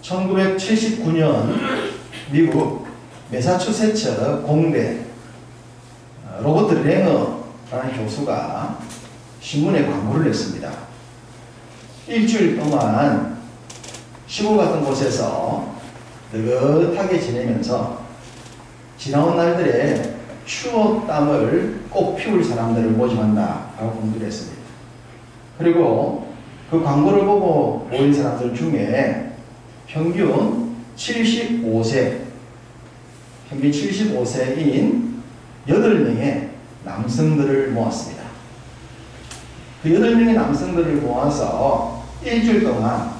1979년 미국 매사추세츠 공대 로버트 랭어라는 교수가 신문에 광고를 냈습니다. 일주일 동안 시골 같은 곳에서 느긋하게 지내면서 지나온 날들의 추억담을 꼭 피울 사람들을 모집한다 라고 공부를 했습니다. 그리고 그 광고를 보고 모인 사람들 중에 평균 75세인 8명의 남성들을 모았습니다. 그 8명의 남성들을 모아서 일주일 동안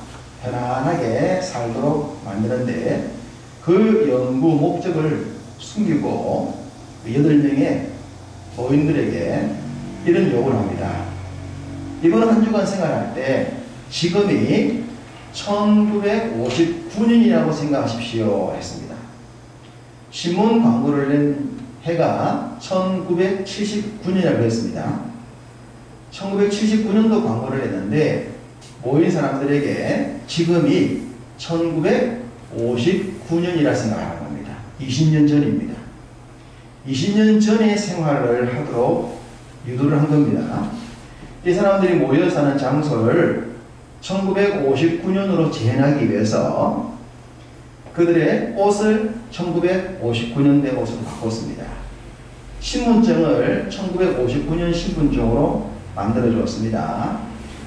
편안하게 살도록 만드는데 그 연구 목적을 숨기고 8명의 노인들에게 이런 요구를 합니다. 이번 한 주간 생활할 때 지금이 1959년이라고 생각하십시오 했습니다. 신문 광고를 낸 해가 1979년이라고 했습니다. 1979년도 광고를 했는데 모인 사람들에게 지금이 1959년이라 생각하는 겁니다. 20년 전입니다. 20년 전의 생활을 하도록 유도를 한 겁니다. 이 사람들이 모여 사는 장소를 1959년으로 재현하기 위해서 그들의 옷을 1959년대 옷으로 바꿨습니다. 신분증을 1959년 신분증으로 만들어 주었습니다.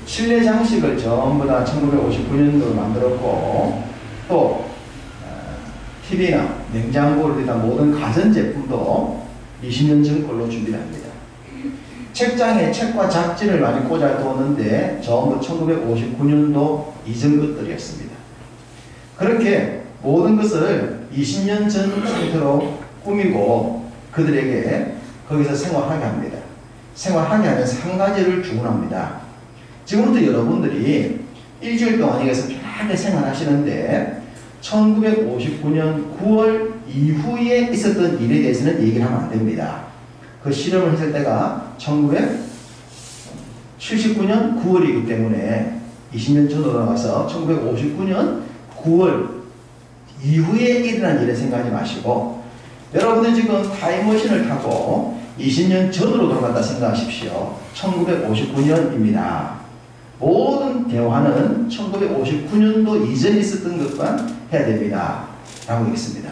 실내 장식을 전부 다 1959년도로 만들었고 또 TV나 냉장고를 비롯한 모든 가전제품도 20년 전 걸로 준비를 합니다. 책장에 책과 잡지를 많이 꽂아두었는데 전부 1959년도 이전 것들이었습니다. 그렇게 모든 것을 20년 전 상태로 꾸미고 그들에게 거기서 생활하게 합니다. 생활하게 하면서 한 가지를 주문합니다. 지금부터 여러분들이 일주일 동안 여기서 편하게 생활하시는데 1959년 9월 이후에 있었던 일에 대해서는 얘기를 하면 안 됩니다. 그 실험을 했을 때가 1979년 9월이기 때문에 20년 전으로 나가서 1959년 9월 이후에 일어난 일을 생각하지 마시고 여러분들 지금 타임머신을 타고 20년 전으로 돌아갔다 생각하십시오. 1959년입니다. 모든 대화는 1959년도 이전에 있었던 것만 해야 됩니다. 라고 했습니다.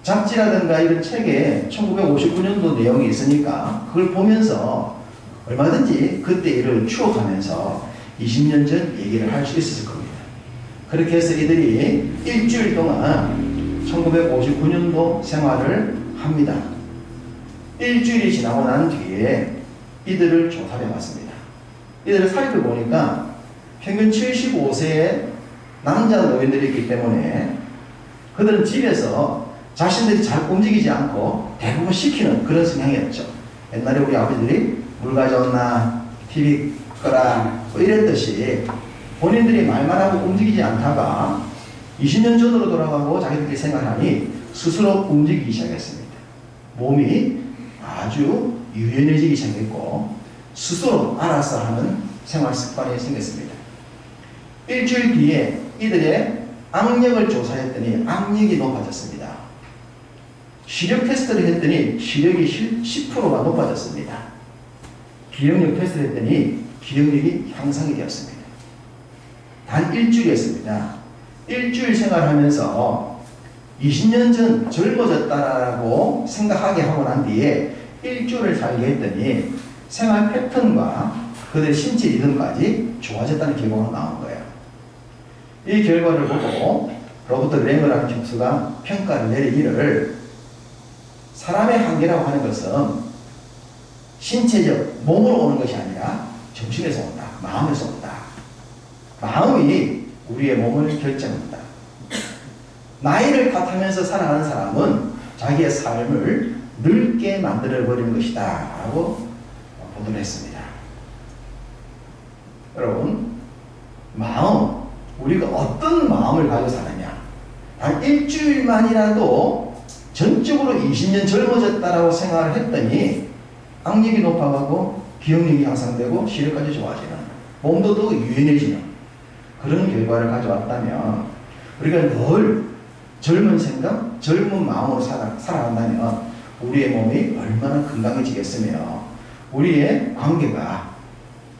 잡지라든가 이런 책에 1959년도 내용이 있으니까 그걸 보면서 얼마든지 그때 일을 추억하면서 20년 전 얘기를 할 수 있었을 겁니다. 그렇게 해서 이들이 일주일 동안 1959년도 생활을 합니다. 일주일이 지나고 난 뒤에 이들을 조사해 봤습니다. 이들을 살펴보니까 평균 75세의 남자 노인들이 있기 때문에 그들은 집에서 자신들이 잘 움직이지 않고 대부분 시키는 그런 성향이었죠. 옛날에 우리 아버지들이 물 가져온나 TV 끄라 뭐 이랬듯이 본인들이 말만 하고 움직이지 않다가 20년 전으로 돌아가고 자기들끼리 생활하니 스스로 움직이기 시작했습니다. 몸이 아주 유연해지기 시작했고 스스로 알아서 하는 생활 습관이 생겼습니다. 일주일 뒤에 이들의 악력을 조사했더니 악력이 높아졌습니다. 시력 테스트를 했더니 시력이 10%가 높아졌습니다. 기억력 테스트를 했더니 기억력이 향상이 되었습니다. 단 일주일이었습니다. 일주일 생활하면서 20년 전 젊어졌다라고 생각하게 하고 난 뒤에 일주일을 살게 했더니 생활 패턴과 그들의 신체 리듬까지 좋아졌다는 결과가 나온 거예요. 이 결과를 보고 로버트 랭어라는 교수가 평가를 내리기를 사람의 한계라고 하는 것은 신체적 몸으로 오는 것이 아니라 정신에서 온다. 마음에서 온다. 마음이 우리의 몸을 결정한다. 나이를 탓하면서 살아가는 사람은 자기의 삶을 늙게 만들어버리는 것이다 라고 보도를 했습니다. 여러분, 마음, 우리가 어떤 마음을 가지고 사느냐, 단 일주일만이라도 전적으로 20년 젊어졌다라고 생각을 했더니 악력이 높아가고 기억력이 향상되고 시력까지 좋아지는, 몸도 더 유연해지는 그런 결과를 가져왔다면 우리가 늘 젊은 생각, 젊은 마음으로 살아간다면 우리의 몸이 얼마나 건강해지겠으며 우리의 관계가,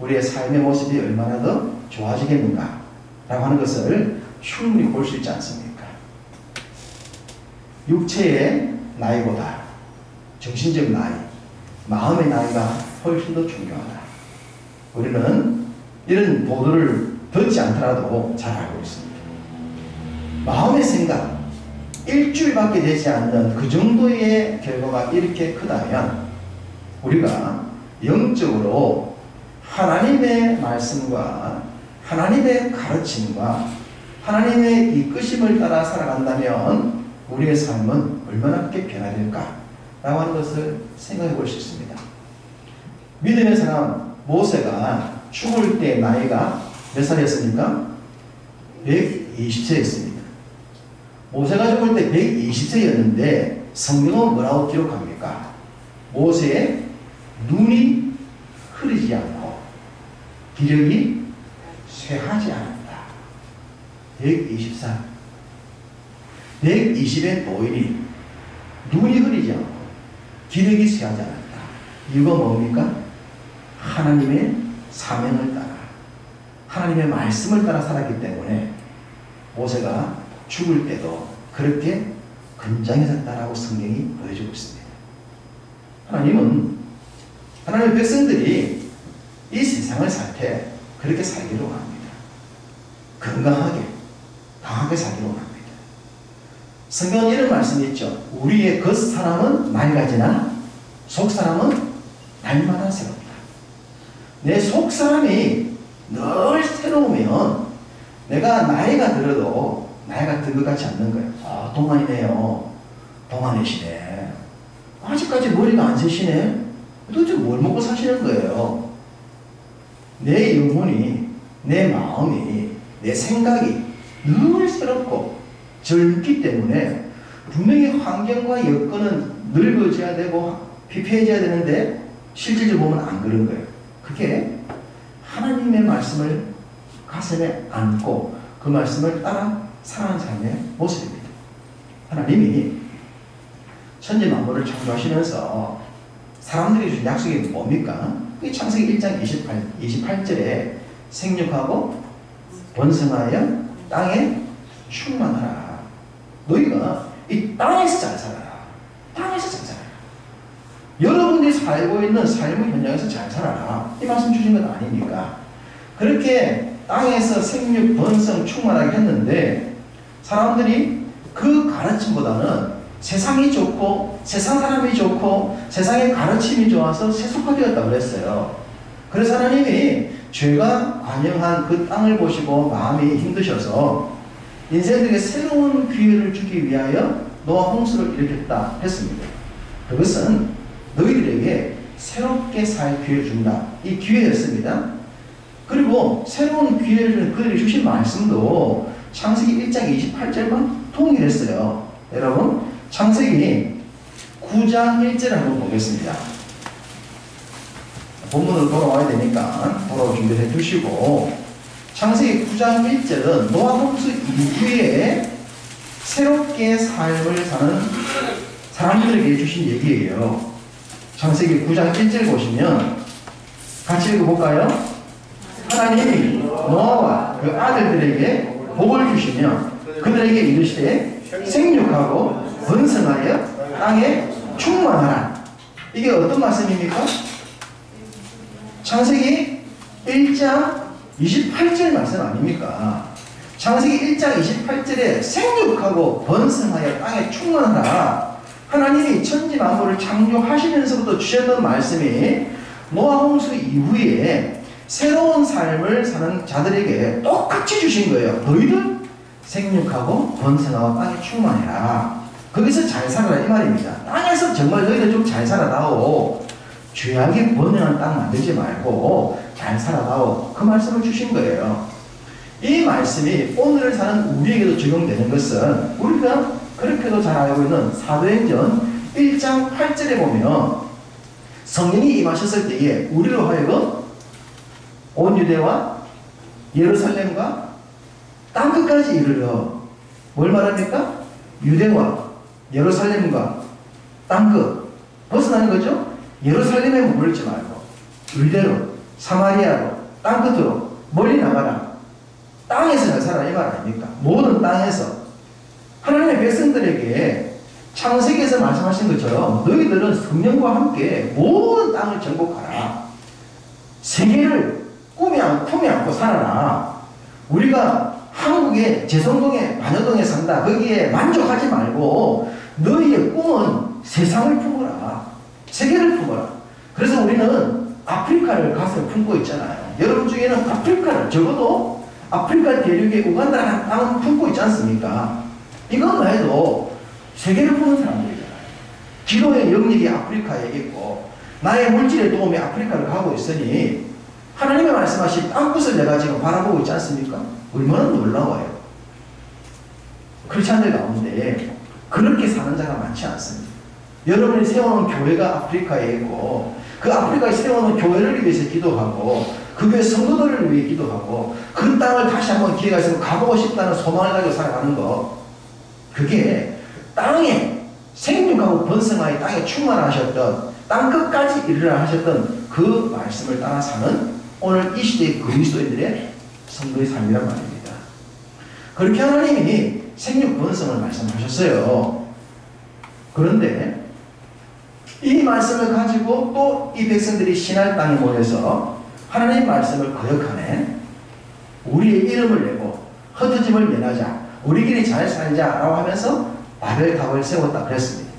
우리의 삶의 모습이 얼마나 더 좋아지겠는가 라고 하는 것을 충분히 볼 수 있지 않습니까? 육체의 나이보다 정신적 나이, 마음의 나이가 훨씬 더 중요하다. 우리는 이런 보도를 듣지 않더라도 잘 알고 있습니다. 마음의 생각, 일주일밖에 되지 않는 그 정도의 결과가 이렇게 크다면 우리가 영적으로 하나님의 말씀과 하나님의 가르침과 하나님의 이끄심을 따라 살아간다면 우리의 삶은 얼마나 크게 변화될까 라고 하는 것을 생각해 볼 수 있습니다. 믿음의 사람 모세가 죽을 때 나이가 몇 살이었습니까? 120세였습니다. 모세가 죽을 때 120세였는데 성경은 뭐라고 기록합니까? 모세의 눈이 흐리지 않고 기력이 쇠하지 않았다. 120살. 120의 노인이 눈이 흐리지 않고 기력이 쇠하지 않았다. 이유가 뭡니까? 하나님의 사명을 따라 하나님의 말씀을 따라 살았기 때문에 모세가 죽을 때도 그렇게 건장해졌다라고 성경이 보여주고 있습니다. 하나님은 하나님의 백성들이 이 세상을 살 때 그렇게 살기로 합니다. 건강하게, 강하게 살기로 합니다. 성경은 이런 말씀이 있죠. 우리의 겉사람은 낡아지나 속사람은 날마다 새롭다. 내 속사람이 늘 새로우면 내가 나이가 들어도 나이가 든 것 같지 않는 거예요. 아, 동안이네요. 동안이시네. 아직까지 머리가 안 새시네. 도대체 뭘 먹고 사시는 거예요? 내 영혼이, 내 마음이, 내 생각이 늘 새롭고 젊기 때문에 분명히 환경과 여건은 늙어져야 되고 피폐해져야 되는데 실질적으로 보면 안 그런 거예요. 그게 하나님의 말씀을 가슴에 안고 그 말씀을 따라 살아가는 삶의 모습입니다. 하나님이 천지 만물을 창조하시면서 사람들이 주신 약속이 뭡니까? 그게 창세기 1장 28절에 생육하고 번성하여 땅에 충만하라. 너희가 이 땅에서 잘 살아라. 땅에서 잘 살아라. 여러분들이 살고 있는 삶의 현장에서 잘 살아라. 이 말씀 주신 건 아닙니까? 그렇게 땅에서 생육, 번성, 충만하게 했는데 사람들이 그 가르침보다는 세상이 좋고 세상 사람이 좋고 세상의 가르침이 좋아서 세속화되었다고 그랬어요. 그래서 하나님이 죄가 관영한 그 땅을 보시고 마음이 힘드셔서 인생에게 새로운 기회를 주기 위하여 노아 홍수를 일으켰다 했습니다. 그것은 너희들에게 새롭게 살 기회를 준다. 이 기회였습니다. 그리고 새로운 기회를 주는 그들이 주신 말씀도 창세기 1장 28절만 통일했어요. 여러분 창세기 9장 1절 한번 보겠습니다. 본문으로 돌아와야 되니까 돌아올 준비해 주시고 창세기 9장 1절은 노아 홍수 이후에 새롭게 삶을 사는 사람들에게 주신 얘기예요. 창세기 9장 1절 보시면 같이 읽어볼까요? 하나님이 노아와 그 아들들에게 복을 주시며 그들에게 이르시되 생육하고 번성하여 땅에 충만하라. 이게 어떤 말씀입니까? 창세기 1장 28절 말씀 아닙니까? 창세기 1장 28절에 생육하고 번성하여 땅에 충만하라. 하나님이 천지 만물을 창조하시면서부터 주셨던 말씀이 노아 홍수 이후에 새로운 삶을 사는 자들에게 똑같이 주신 거예요. 너희들 생육하고 번성하고 땅에 충만해라. 거기서 잘 살아라 이 말입니다. 땅에서 정말 너희들 좀 잘 살아다오. 죄악이 번영한 땅 만들지 말고 잘 살아다오. 그 말씀을 주신 거예요. 이 말씀이 오늘 사는 우리에게도 적용되는 것은 우리가 그렇게도 잘 알고 있는 사도행전 1장 8절에 보면 성령이 임하셨을 때에 우리로 하여금 온 유대와 예루살렘과 땅끝까지 이르러 뭘 말합니까? 유대와 예루살렘과 땅끝 벗어나는 거죠. 예루살렘에 머물지 말고 유대로 사마리아로 땅끝으로 멀리 나가라. 땅에서 잘 살아라 이 말 아닙니까? 모든 땅에서 하나님의 백성들에게 창세기에서 말씀하신 것처럼 너희들은 성령과 함께 모든 땅을 정복하라. 세계를 품에 안고 살아라. 우리가 한국의 제성동에 반여동에 산다. 거기에 만족하지 말고 너희의 꿈은 세상을 품어라. 세계를 품어라. 그래서 우리는 아프리카를 가슴에 품고 있잖아요. 여러분 중에는 아프리카를 적어도 아프리카 대륙의 우간다라는 땅을 품고 있지 않습니까? 이것만 해도 세계를 품은 사람들이잖아요. 기도의 영역이 아프리카에 있고 나의 물질의 도움이 아프리카를 가고 있으니 하나님의 말씀하신 땅끝을 내가 지금 바라보고 있지 않습니까? 얼마나 놀라워요. 그렇지 않은 가운데 그렇게 사는 자가 많지 않습니다. 여러분이 세워놓은 교회가 아프리카에 있고 그 아프리카에 세워놓은 교회를 위해서 기도하고 그 교회 성도들을 위해 기도하고 그 땅을 다시 한번 기회가 있으면 가보고 싶다는 소망을 가지고 살아가는 것, 그게 땅에 생육하고 번성하여 땅에 충만하셨던 땅끝까지 이르라 하셨던 그 말씀을 따라 사는 오늘 이 시대의 그리스도인들의 성도의 삶이란 말입니다. 그렇게 하나님이 생육 번성을 말씀하셨어요. 그런데 이 말씀을 가지고 또 이 백성들이 신할 땅에 모여서 하나님 말씀을 거역하네. 우리의 이름을 내고 흩어짐을 면하자. 우리끼리 잘 살자라고 하면서 바벨탑을 세웠다 그랬습니다.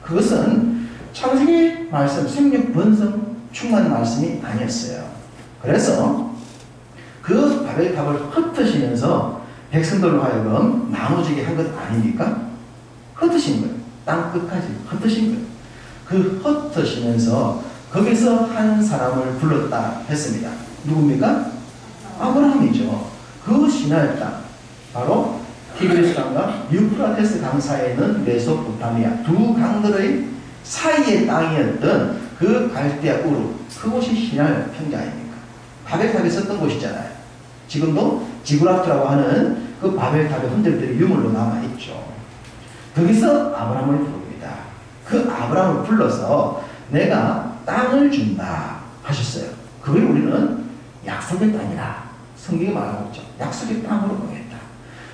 그것은 창세기 말씀, 생육 번성 충만 말씀이 아니었어요. 그래서 그 바벨탑을 흩으시면서 백성들로 하여금 나눠지게 한 것 아닙니까? 흩으신 거예요. 땅 끝까지 흩으신 거예요. 그 흩으시면서 거기서 한 사람을 불렀다 했습니다. 누굽니까? 아브라함이죠. 그 시나의 땅, 바로 티그리스 강과 유프라테스 강 사이에 있는 메소포타미아 두 강들의 사이의 땅이었던 그 갈대아 우르, 그곳이 시나의 평지 아닙니까? 바벨탑이 있었던 곳이잖아요. 지금도 지구라트라고 하는 그 바벨탑의 흔적들이 유물로 남아있죠. 거기서 아브라함을 부릅니다. 그 아브라함을 불러서 내가 땅을 준다 하셨어요. 그걸 우리는 약속의 땅이라 성경이 말하고 있죠. 약속의 땅으로 보냈다.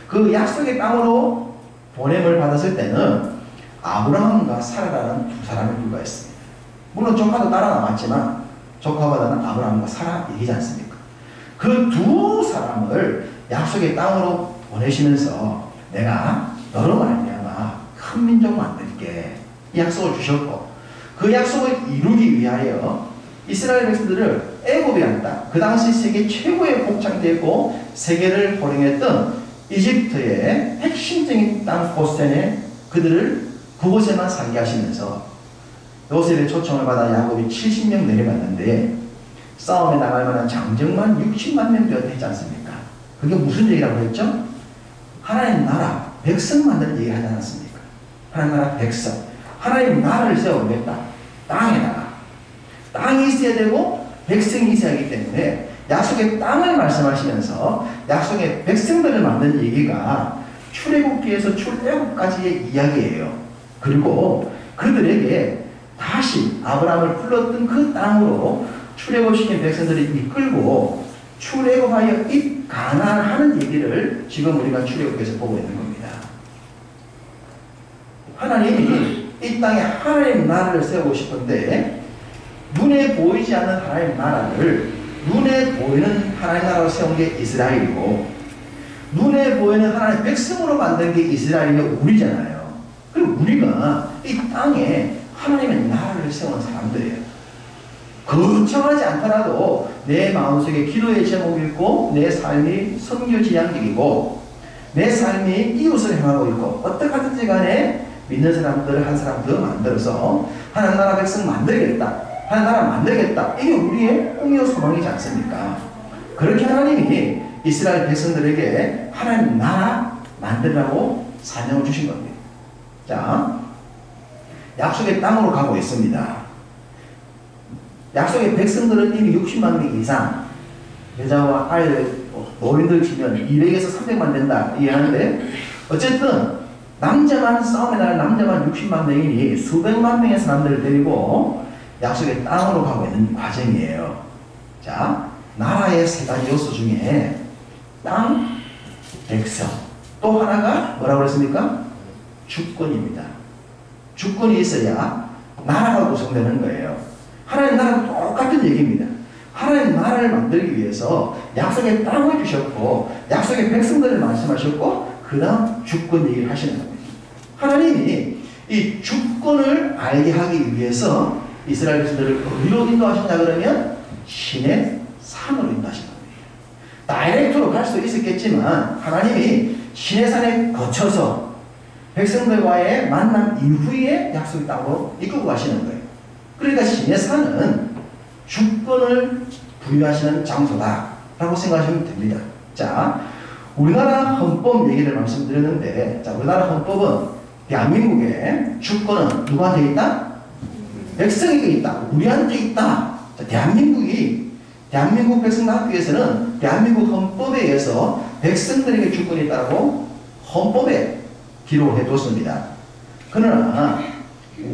그 약속의 땅으로 보냄을 받았을 때는 아브라함과 사라라는 두 사람이 불과했습니다. 물론 조카도 따라 남았지만 조카보다는 아브라함과 사라 얘기지 않습니까? 그 두 사람을 약속의 땅으로 보내시면서 내가 너로 말미암아 큰 민족 만들게 이 약속을 주셨고, 그 약속을 이루기 위하여 이스라엘 백성들을 애굽이라는 땅, 그 당시 세계 최고의 복창되고 세계를 호령했던 이집트의 핵심적인 땅 고센에 그들을 그곳에만 살게 하시면서 요셉의 초청을 받아 야곱이 70명 내려갔는데 싸움에 나갈 만한 장정만 60만 명 되었지 않습니까? 그게 무슨 얘기라고 했죠? 하나님 나라, 백성 만드는 얘기 하지 않았습니까? 하나님 나라, 백성. 하나님 나라를 세워보겠다. 땅에다가. 땅이 있어야 되고 백성이 있어야 하기 때문에 약속의 땅을 말씀하시면서 약속의 백성들을 만든 얘기가 출애굽기에서 출애굽까지의 이야기예요. 그리고 그들에게 다시 아브라함을 불렀던 그 땅으로 출애굽시킨 백성들을 이끌고 출애굽하여 이 가나안을 하는 얘기를 지금 우리가 출애굽에서 보고 있는 겁니다. 하나님이 이 땅에 하나님 나라를 세우고 싶은데 눈에 보이지 않는 하나님 나라를 눈에 보이는 하나님 나라로 세운 게 이스라엘이고 눈에 보이는 하나님 백성으로 만든 게 이스라엘이며 우리잖아요. 그리고 우리가 이 땅에 하나님의 나라를 세운 사람들이에요. 거창하지 않더라도 내 마음속에 기도의 제목이 있고 내 삶이 선교지향적이고 내 삶이 이웃을 향하고 있고 어떻게 하든지 간에 믿는 사람들을 한 사람 더 만들어서 하나님 나라 백성 만들겠다. 하나님 나라 만들겠다. 이게 우리의 꿈이요 소망이지 않습니까? 그렇게 하나님이 이스라엘 백성들에게 하나님 나라 만들라고 사명을 주신 겁니다. 자, 약속의 땅으로 가고 있습니다. 약속의 백성들은 이미 60만 명 이상 여자와 아이를 노인들 치면 200에서 300만 된다 이해하는데, 어쨌든 남자만 싸움에 나갈 남자만 60만 명이니 수백만 명의 사람들을 데리고 약속의 땅으로 가고 있는 과정이에요. 자, 나라의 세 가지 요소 중에 땅, 백성, 또 하나가 뭐라고 그랬습니까? 주권입니다. 주권이 있어야 나라가 구성되는 거예요. 하나님 나라도 똑같은 얘기입니다. 하나님 나라를 만들기 위해서 약속의 땅을 주셨고 약속의 백성들을 말씀하셨고 그 다음 주권 얘기를 하시는 겁니다. 하나님이 이 주권을 알게 하기 위해서 이스라엘 백성들을 어디로 인도하셨냐 그러면 신의 산으로 인도하신 겁니다. 다이렉트로 갈 수도 있었겠지만 하나님이 신의 산에 거쳐서 백성들과의 만남 이후에 약속의 땅으로 이끌고 가시는 거예요. 그러니까 신의 산은 주권을 부여하시는 장소다라고 생각하시면 됩니다. 자, 우리나라 헌법 얘기를 말씀드렸는데, 자, 우리나라 헌법은 대한민국의 주권은 누구한테 있다? 백성에게 있다. 우리한테 있다. 자, 대한민국 백성을 낳기 위해서는 대한민국 헌법에 의해서 백성들에게 주권이 있다고 헌법에 기록해 뒀습니다. 그러나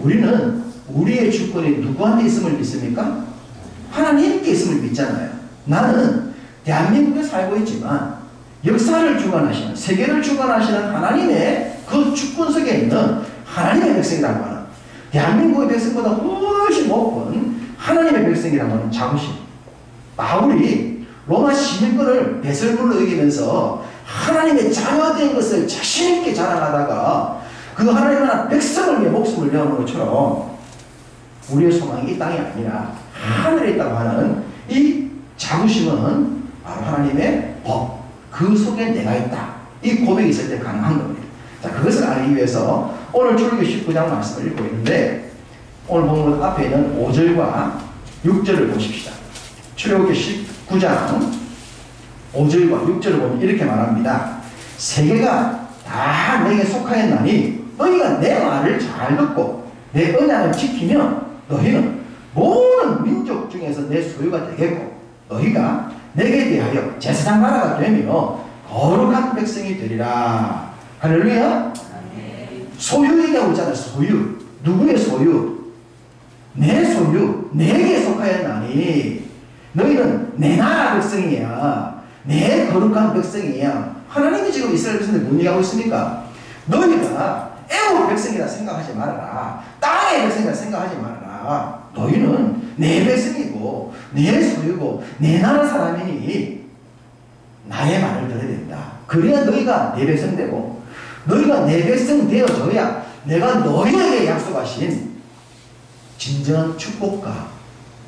우리는 우리의 주권이 누구한테 있음을 믿습니까? 하나님께 있음을 믿잖아요. 나는 대한민국에 살고 있지만 역사를 주관하시는, 세계를 주관하시는 하나님의 그 주권 속에 있는 하나님의 백성이라고 하는, 대한민국의 백성보다 훨씬 높은 하나님의 백성이라고 하는 자부심. 바울이 로마 시민권을 배설물로 여기면서 하나님의 자녀된 것을 자신있게 자랑하다가 그 하나님 나라 백성을 위해 목숨을 내어놓은 것처럼 우리의 소망이 이 땅이 아니라 하늘에 있다고 하는 이 자부심은 바로 하나님의 법, 그 속에 내가 있다. 이 고백이 있을 때 가능한 겁니다. 자, 그것을 알기 위해서 오늘 출애굽기 19장 말씀을 읽고 있는데, 오늘 본문 앞에 있는 5절과 6절을 보십시다. 출애굽기 19장 5절과 6절을 보면 이렇게 말합니다. 세계가 다 내게 속하였나니 너희가 내 말을 잘 듣고 내 언약을 지키면 너희는 모든 민족 중에서 내 소유가 되겠고 너희가 내게 대하여 제사장 나라가 되며 거룩한 백성이 되리라. 할렐루야. 소유 얘기하고 있잖아요. 소유. 누구의 소유? 내 소유. 내게 속하였나니 너희는 내 나라 백성이야. 내 거룩한 백성이야. 하나님이 지금 이스라엘 백성들 뭔 얘기하고 있습니까? 너희가 애국 백성이라 생각하지 말아라. 땅의 백성이라 생각하지 말아라. 너희는 내 백성이고 내 소유고 내 나라 사람이니 나의 말을 들어야 된다. 그래야 너희가 내 백성 되고 너희가 내 백성 되어줘야 내가 너희에게 약속하신 진정한 축복과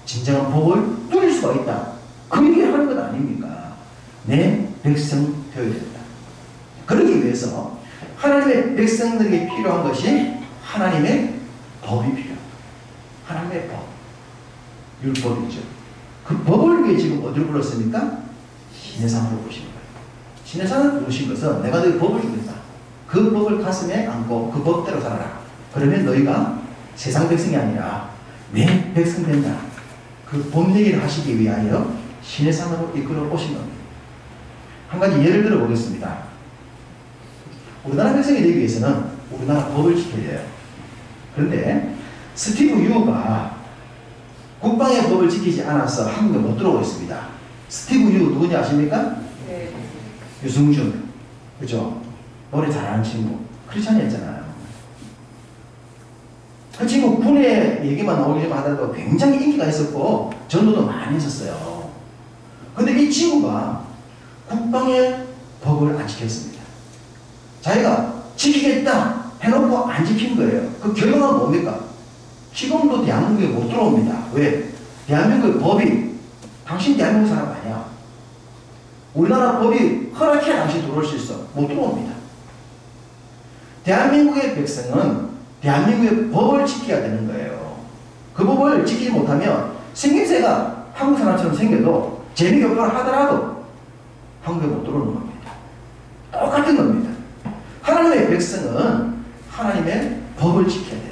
진정한 복을 누릴 수가 있다. 그 얘기를 하는 것 아닙니까? 내 백성 되어야 된다. 그러기 위해서 하나님의 백성들에게 필요한 것이 하나님의 법이 필요합니다. 하나님의 법, 율법이죠. 그 법을 위해 지금 어디로 불렀습니까? 신의 산으로 부르신 거예요. 신의 산을 부르신 것은 내가 너희 법을 주겠다. 그 법을 가슴에 안고 그 법대로 살아라. 그러면 너희가 세상 백성이 아니라 내 백성 된다. 그 법 얘기를 하시기 위하여 신의 산으로 이끌어 오신 겁니다. 한 가지 예를 들어 보겠습니다. 우리나라 백성이 되기 위해서는 우리나라 법을 지켜야 돼요. 그런데 스티브 유가 국방의 법을 지키지 않아서 한국에 못 들어오고 있습니다. 스티브 유 누군지 아십니까? 네. 유승준. 그죠? 노래 잘하는 친구. 크리스찬이었잖아요. 그 친구 군의 얘기만 나오기만 하더라도 굉장히 인기가 있었고 전도도 많이 했었어요. 근데 이 친구가 국방의 법을 안 지켰습니다. 자기가 지키겠다 해놓고 안 지킨 거예요. 그 결과가 뭡니까? 지금도 대한민국에 못 들어옵니다. 왜? 대한민국의 법이 당신 대한민국 사람 아니야. 우리나라 법이 허락해야 당신 들어올 수 있어. 못 들어옵니다. 대한민국의 백성은 대한민국의 법을 지켜야 되는 거예요. 그 법을 지키지 못하면 생김새가 한국 사람처럼 생겨도 재미교포를 하더라도 한국에 못 들어오는 겁니다. 똑같은 겁니다. 하나님의 백성은 하나님의 법을 지켜야 돼요.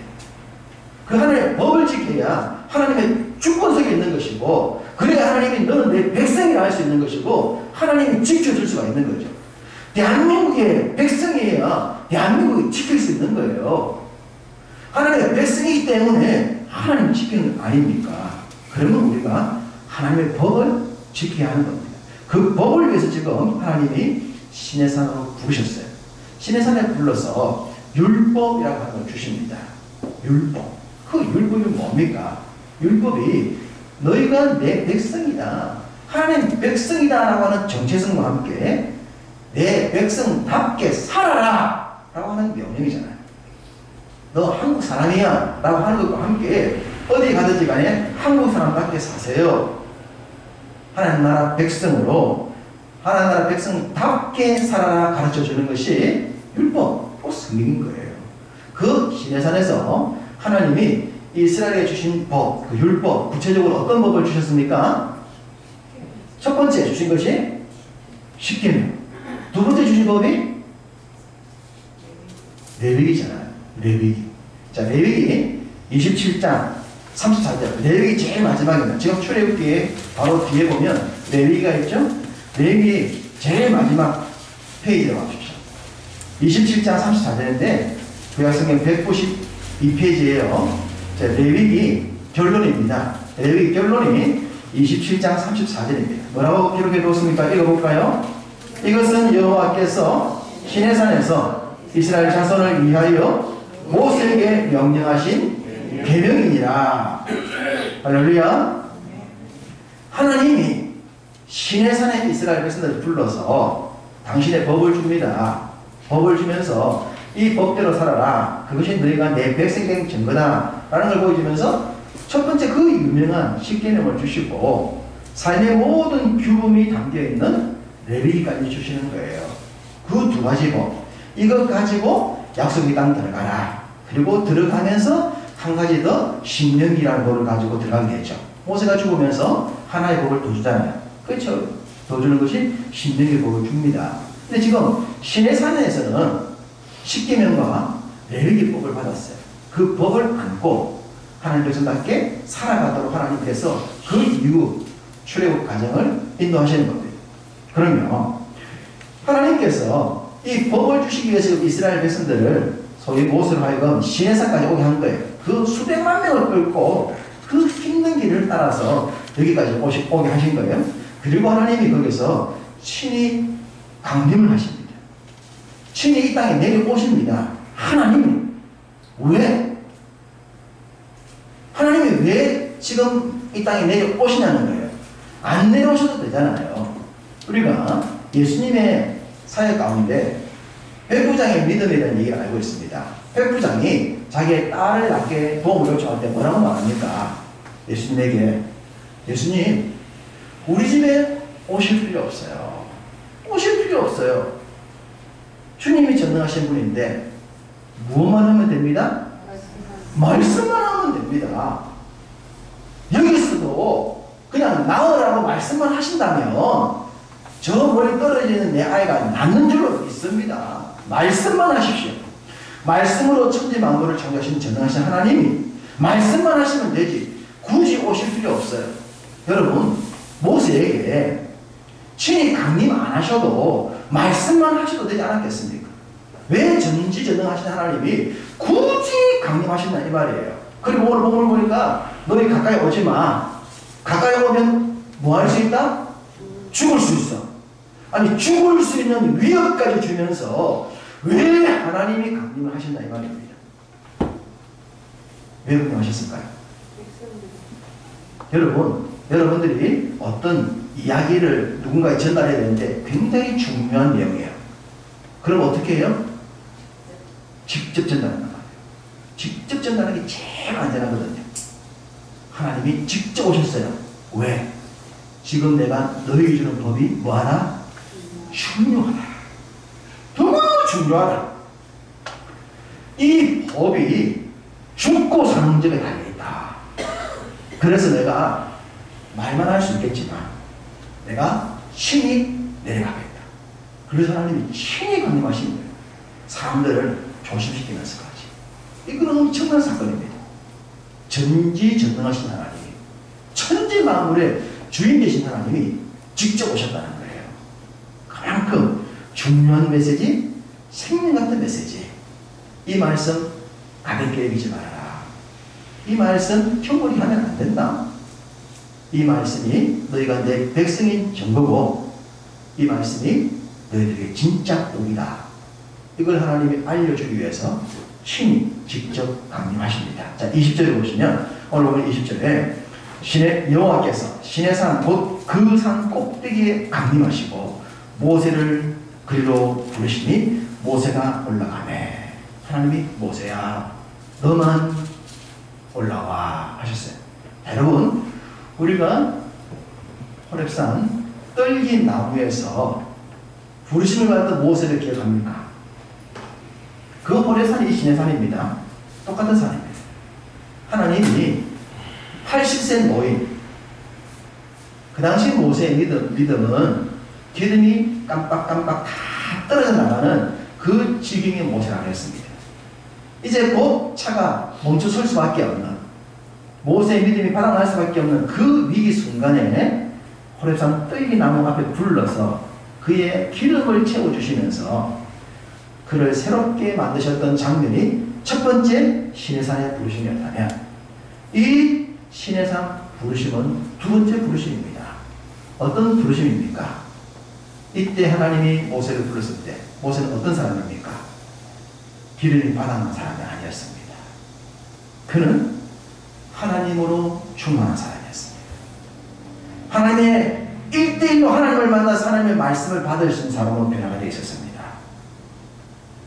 그 하나님의 법을 지켜야 하나님의 주권 속에 있는 것이고, 그래야 하나님이 너는 내 백성이라 할 수 있는 것이고 하나님이 지켜줄 수가 있는 거죠. 대한민국의 백성이에요. 대한민국이 지킬 수 있는 거예요. 하나님의 백성이기 때문에 하나님 지키는 거 아닙니까? 그러면 우리가 하나님의 법을 지켜야 하는 겁니다. 그 법을 위해서 지금 하나님이 시내산으로 부르셨어요. 시내산에 불러서 율법이라고 하는 걸 주십니다. 율법. 그 율법이 뭡니까? 율법이 너희가 내 백성이다. 하나님 백성이다 라고 하는 정체성과 함께 내 백성답게 살아라 라고 하는 명령이잖아요. 너 한국 사람이야 라고 하는 것과 함께 어디 가든지 간에 한국 사람답게 사세요. 하나님 나라 백성으로 하나님 나라 백성답게 살아라 가르쳐 주는 것이 율법, 또 성경인 거예요. 그 시내산에서 하나님이 이스라엘에 주신 법, 그 율법, 구체적으로 어떤 법을 주셨습니까? 첫 번째 주신 것이 십계명. 두 번째 주신 법이 레위기잖아요. 레위기. 자, 레위기 27장 34절. 레위기 제일 마지막입니다. 지금 출애굽기에 바로 뒤에 보면 레위기가 있죠? 레위기 제일 마지막 페이지에 와주십시오. 27장 34절인데 구약성경 192페이지예요. 자, 레위기 결론입니다. 레위기 결론이 27장 34절입니다. 뭐라고 기록해 놓습니까? 읽어볼까요? 이것은 여호와께서 시내산에서 이스라엘 자손을 위하여 모세에게 명령하신 계명이니라. 할렐루야. 하나님이 시내산에 이스라엘 백성들을 불러서 당신의 법을 줍니다. 법을 주면서 이 법대로 살아라. 그것이 너희가 내 백성이 된 증거다 라는 걸 보여주면서 첫 번째 그 유명한 십계명을 주시고 삶의 모든 규범이 담겨있는 레위기까지 주시는 거예요. 그 두 가지 법. 이것 가지고 약속의 땅 들어가라. 그리고 들어가면서 한 가지 더 신명기라는 법을 가지고 들어가게 되죠. 모세가 죽으면서 하나의 법을 더 주잖아요. 그렇죠? 더 주는 것이 신명기 법을 줍니다. 근데 지금 시내산에서는 십계명과 레위기법을 받았어요. 그 법을 안고 하나님 백성답게 살아가도록 하나님께서 그 이후 출애굽 과정을 인도하시는 겁니다. 그러면 하나님께서 이 법을 주시기 위해서 이스라엘 백성들을 소위 모세로 하여금 시내산까지 오게 한 거예요. 그 수백만 명을 끌고 그 힘든 길을 따라서 여기까지 오게 하신 거예요. 그리고 하나님이 거기서 친히 강림을 하십니다. 친히 이 땅에 내려오십니다. 하나님이 왜? 하나님이 왜 지금 이 땅에 내려오시냐는 거예요. 안 내려오셔도 되잖아요. 우리가 예수님의 사역 가운데 백부장의 믿음에 대한 얘기를 알고 있습니다. 백부장이 자기의 딸을 낳게 도움을 요청할 때 뭐라고 말합니까? 예수님에게, 예수님 우리 집에 오실 필요 없어요. 오실 필요 없어요. 주님이 전능하신 분인데 무엇만 하면 됩니다? 말씀만 하면 됩니다. 여기서도 그냥 낳으라고 말씀만 하신다면 저 멀리 떨어지는 내 아이가 낫는 줄로 믿습니다. 말씀만 하십시오. 말씀으로 천지 만물을 창조하신 전능하신 하나님이 말씀만 하시면 되지 굳이 오실 필요 없어요. 여러분 모세에게 친히 강림 안 하셔도 말씀만 하셔도 되지 않았겠습니까? 왜 전지전능하신 하나님이 굳이 강림하신다 이 말이에요. 그리고 오늘 본문을 보니까 너희 가까이 오지 마. 가까이 오면 뭐 할 수 있다? 죽을 수 있어. 아니 죽을 수 있는 위협까지 주면서 왜 하나님이 강림을 하신다 이 말입니다. 왜 강림하셨을까요? 여러분들이 어떤 이야기를 누군가에 전달해야 되는데 굉장히 중요한 내용이에요. 그럼 어떻게 해요? 직접 전달하는 거예요. 직접 전달하는 게 제일 안전하거든요. 하나님이 직접 오셨어요. 왜? 지금 내가 너에게 주는 법이 뭐하다? 중요하다. 너무 중요하다. 이 법이 죽고 사는 문제가 달려있다. 그래서 내가 말만 할 수 있겠지만 내가 친히 내려가겠다. 그래서 하나님이 친히 강림하신 거예요. 사람들을 조심시키면서까지. 이건 엄청난 사건입니다. 전지전능하신 하나님이 천지 만물의 주인 되신 하나님이 직접 오셨다는 거예요. 그만큼 중요한 메시지, 생명 같은 메시지. 이 말씀 가볍게 여기지 말아라. 이 말씀 흉물이 하면 안 된다. 이 말씀이 너희가 내 백성인 증거고 이 말씀이 너희들에게 진짜 복이다. 이걸 하나님이 알려주기 위해서 신이 직접 강림하십니다. 자, 20절에 보시면 오늘 보면 20절에 신의 여호와께서 신의 산 곧 그 산 꼭대기에 강림하시고 모세를 그리로 부르시니 모세가 올라가네. 하나님이 모세야 너만 올라와 하셨어요. 여러분 우리가 호렙산 떨기 나무에서 부르심을 받았던 모세를 기억합니까? 그 호렙산이 신의 산입니다. 똑같은 산입니다. 하나님이 80세 노인, 그 당시 모세의 믿음은 기름이 깜빡깜빡 다 떨어져 나가는 그 지경의 모세라고 했습니다. 이제 곧 차가 멈춰설 수밖에 없는, 모세의 믿음이 바닥날 수밖에 없는 그 위기 순간에 호렙산 떨기나무 앞에 불러서 그의 기름을 채워주시면서 그를 새롭게 만드셨던 장면이 첫 번째 시내산의 부르심이었다면, 이 시내산 부르심은 두 번째 부르심입니다. 어떤 부르심입니까? 이때 하나님이 모세를 불렀을 때 모세는 어떤 사람입니까? 기름이 바닥난 사람이 아니었습니다. 그는 하나님으로 충만한 사람이었습니다. 하나님의 1대1로 하나님을 만나서 하나님의 말씀을 받을 수 있는 사람으로 변화가 되어 있었습니다.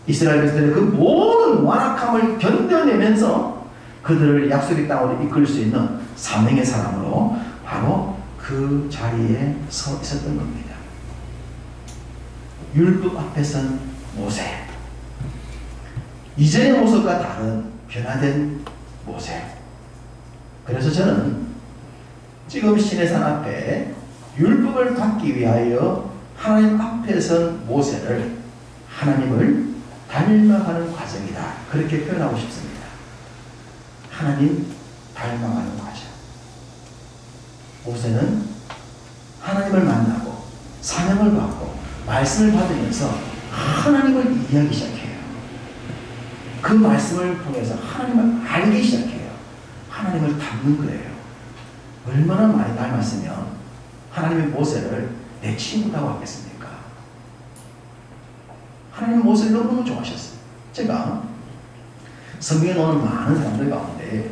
이스라엘 백성들의 그 모든 완악함을 견뎌내면서 그들을 약속의 땅으로 이끌 수 있는 사명의 사람으로 바로 그 자리에 서 있었던 겁니다. 율법 앞에 선 모세, 이전의 모습과 다른 변화된 모세. 그래서 저는 지금 시내산 앞에 율법을 받기 위하여 하나님 앞에 선 모세를 하나님을 닮아가는 과정이다, 그렇게 표현하고 싶습니다. 하나님 닮아가는 과정. 모세는 하나님을 만나고 사명을 받고 말씀을 받으면서 하나님을 이해하기 시작해요. 그 말씀을 통해서 하나님을 알기 시작해요. 하나님을 닮는 거예요. 얼마나 많이 닮았으면 하나님의 모세를 내 친구라고 하겠습니까? 하나님의 모세를 너무너무 좋아하셨어요. 제가 성경에 나오는 많은 사람들 가운데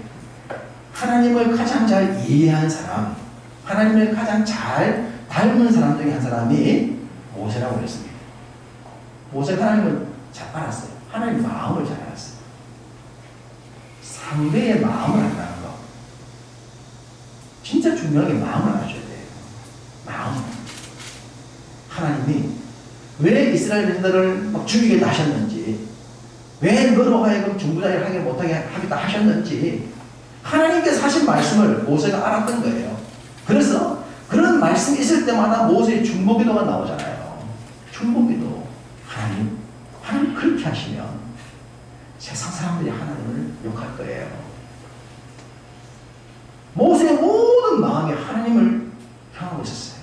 하나님을 가장 잘 이해한 사람, 하나님을 가장 잘 닮은 사람 중에 한 사람이 모세라고 했습니다. 모세가 하나님을 잘 알았어요. 하나님의 마음을 잘 알았어요. 상대의 마음을 안다는 거. 진짜 중요한 게 마음을 알아줘야 돼요. 마음. 하나님이 왜 이스라엘 백성들을 막 죽이게 하셨는지, 왜 너로 하여금 중부자를 하게 못하게 하겠다 하셨는지 하나님께서 하신 말씀을 모세가 알았던 거예요. 그래서 그런 말씀이 있을 때마다 모세의 중보기도가 나오잖아요. 중보기도. 하나님 그렇게 하시면 세상 사람들이 하나님을 욕할 거예요. 모세의 모든 마음이 하나님을 향하고 있었어요.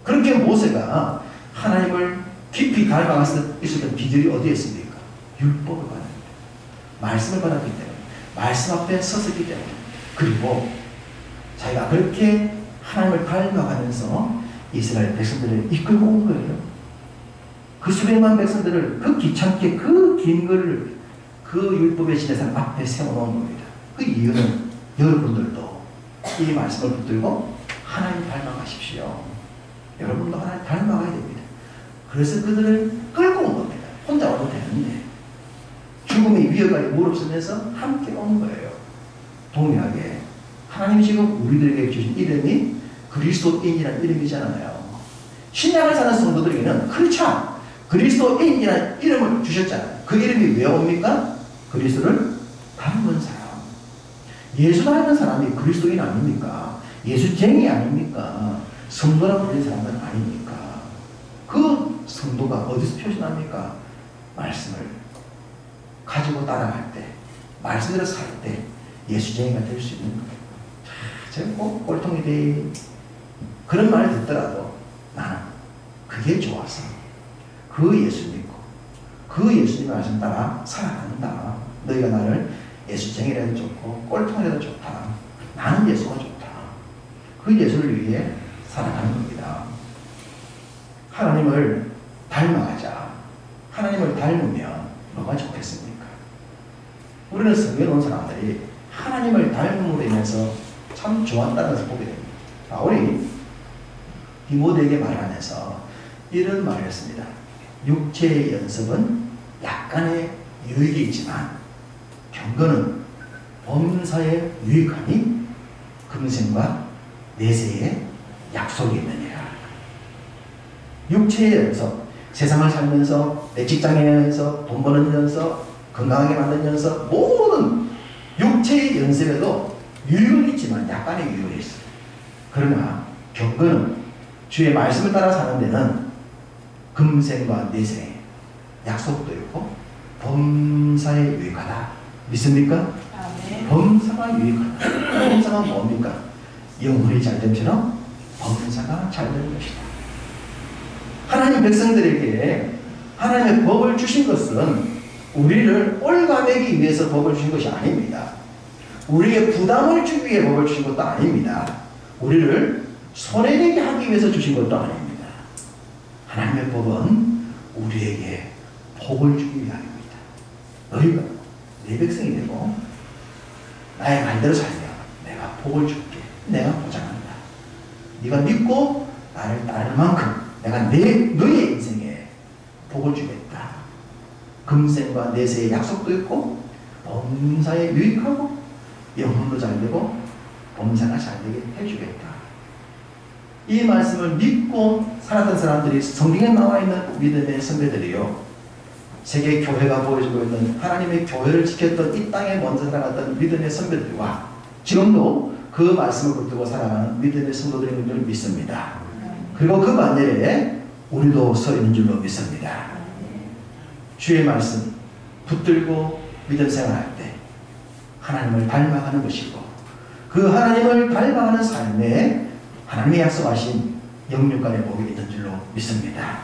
그렇게 모세가 하나님을 깊이 닮아갔을 있었던 비결이 어디에 있습니까? 율법을 받았기 때문에, 말씀을 받았기 때문에, 말씀 앞에 섰었기 때문에, 그리고 자기가 그렇게 하나님을 닮아가면서 이스라엘 백성들을 이끌고 온 거예요. 그 수백만 백성들을 그 귀찮게 그 긴 거를 그 율법의 시내산 앞에 세워놓은 겁니다. 그 이유는 여러분들도 이 말씀을 붙들고 하나님 닮아가십시오. 여러분도 하나님 닮아가야 됩니다. 그래서 그들을 끌고 온 겁니다. 혼자 와도 되는데 죽음의 위협까지 무릅쓰면서 함께 온 거예요. 동일하게 하나님이 지금 우리들에게 주신 이름이 그리스도인이라는 이름이잖아요. 신약을 사는 성도들에게는 크리스찬, 그리스도인이라는 이름을 주셨잖아요. 그 이름이 왜 옵니까? 그리스도를 닮은 사람. 예수 닮은 사람이 그리스도인 아닙니까? 예수쟁이 아닙니까? 성도라고 불리는 사람은 아닙니까? 그 성도가 어디서 표시납니까? 말씀을 가지고 따라갈 때, 말씀대로 살 때 예수쟁이가 될 수 있는 거예요. 제가 꼭 꼴통이 돼. 그런 말을 듣더라도 나는 그게 좋아서 그 예수 믿고 그 예수님 말씀 따라 살아간다. 너희가 나를 예수쟁이라도 좋고 꼴통이라도 좋다. 나는 예수가 좋다. 그 예수를 위해 살아가는 겁니다. 하나님을 닮아가자. 하나님을 닮으면 뭐가 좋겠습니까? 우리는 성경에 온 사람들이 하나님을 닮음으로 인해서 참 좋았다는 것을 보게 됩니다. 바울이 디모데에게 말하면서 이런 말을 했습니다. 육체의 연습은 약간의 유익이 있지만 경건은 범사에 유익하니 금생과 내세에 약속이 있느니라. 육체의 연습, 세상을 살면서 내 직장에서 돈 버는 연습, 건강하게 만드는 연습, 모든 육체의 연습에도 유익은 있지만 약간의 유익이 있어요. 그러나 경건은 주의 말씀을 따라 사는 데는 금생과 내생 약속도 있고 범사에 유익하다. 믿습니까? 아멘. 범사가 유익하다. 범사가 뭡니까? 영혼이 잘됨처럼 범사가 잘되는 것이다. 하나님 백성들에게 하나님의 법을 주신 것은 우리를 올가매기 위해서 법을 주신 것이 아닙니다. 우리에게 부담을 주기 위해 법을 주신 것도 아닙니다. 우리를 손해내게 하기 위해서 주신 것도 아닙니다. 하나님의 법은 우리에게 복을 주기 위함입니다. 너희가 내 백성이 되고 나의 말대로 살면 내가 복을 줄게. 내가 보장한다. 네가 믿고 나를 따를 만큼 내가 너의 인생에 복을 주겠다. 금생과 내세의 약속도 있고 범사에 유익하고 영혼도 잘되고 범사가 잘되게 해주겠다. 이 말씀을 믿고 살았던 사람들이 성경에 나와 있는 믿음의 선배들이요, 세계 교회가 보여주고 있는 하나님의 교회를 지켰던 이 땅에 먼저 살아갔던 믿음의 선배들과 지금도 그 말씀을 붙들고 살아가는 믿음의 성도들인 줄 믿습니다. 그리고 그 반대에 우리도 서 있는 줄로 믿습니다. 주의 말씀 붙들고 믿음 생활할 때 하나님을 닮아가는 것이고, 그 하나님을 닮아가는 삶에 하나님의 약속하신 영육간의 복이 있는 줄로 믿습니다.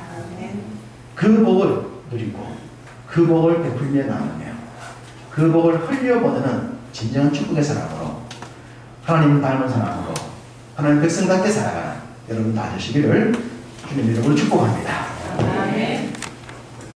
그 복을 누리고 그 복을 베풀며 나누며 그 복을 흘려보내는 진정한 축복의 사람으로, 하나님을 닮은 사람으로 하나님 백성답게 살아가는 여러분 다 되시기를 주님 이름으로 축복합니다.